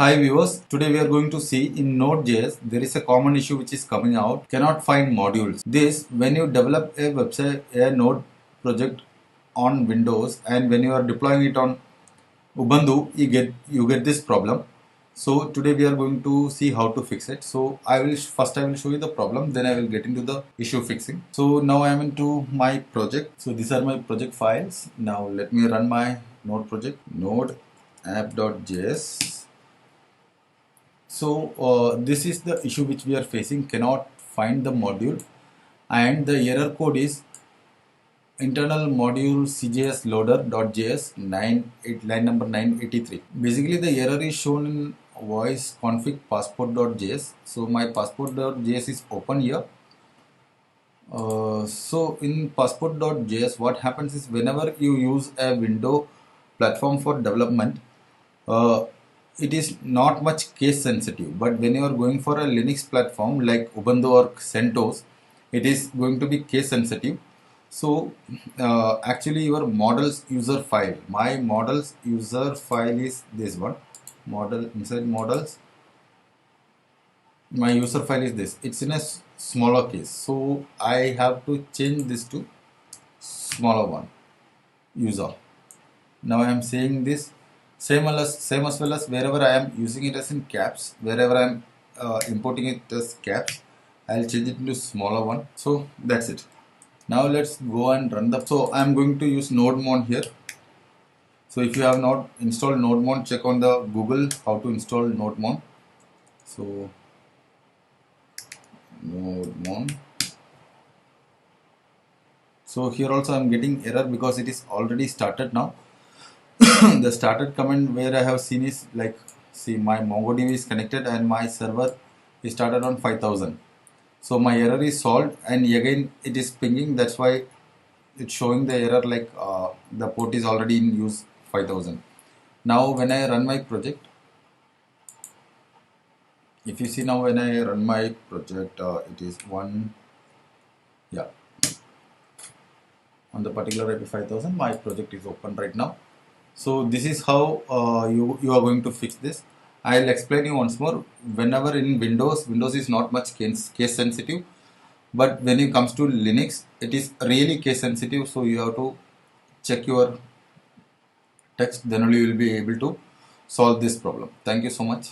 Hi viewers, today we are going to see in Node.js there is a common issue which is coming out, cannot find modules. This when you develop a website, a Node project on Windows, and when you are deploying it on Ubuntu, you get this problem. So today we are going to see how to fix it. So I will show you the problem, then I will get into the issue fixing. So now I am into my project. So these are my project files. Now let me run my Node project, node app.js. So this is the issue which we are facing, cannot find the module, and the error code is internal module cjs loader.js 98 line number 983. Basically the error is shown in voice config passport.js. So my passport.js is open here. So in passport.js what happens is whenever you use a window platform for development, uh, it is not much case sensitive, but when you are going for a Linux platform like Ubuntu or CentOS, it is going to be case sensitive. So actually your models user file, my models user file is this one, model inside models, my user file is this, it's in a smaller case, so I have to change this to smaller one, user. Now I am saying this same as well as wherever I am using it as in caps, wherever I am importing it as caps, I'll change it into smaller one. So that's it. Now let's go and run the. So I'm going to use nodemon here. So if you have not installed nodemon, check on the Google how to install nodemon. So nodemon. So here also I'm getting error because it is already started now. The started command where I have seen is like, see, my MongoDB is connected and my server is started on 5000. So my error is solved and again it is pinging. That's why it's showing the error like the port is already in use 5000. Now when I run my project, if you see now when I run my project, it is one, yeah, on the particular IP 5000, my project is open right now. So this is how you are going to fix this. I'll explain you once more. Whenever in Windows is not much case sensitive, but when it comes to Linux, it is really case sensitive. So you have to check your text, then only you will be able to solve this problem. Thank you so much.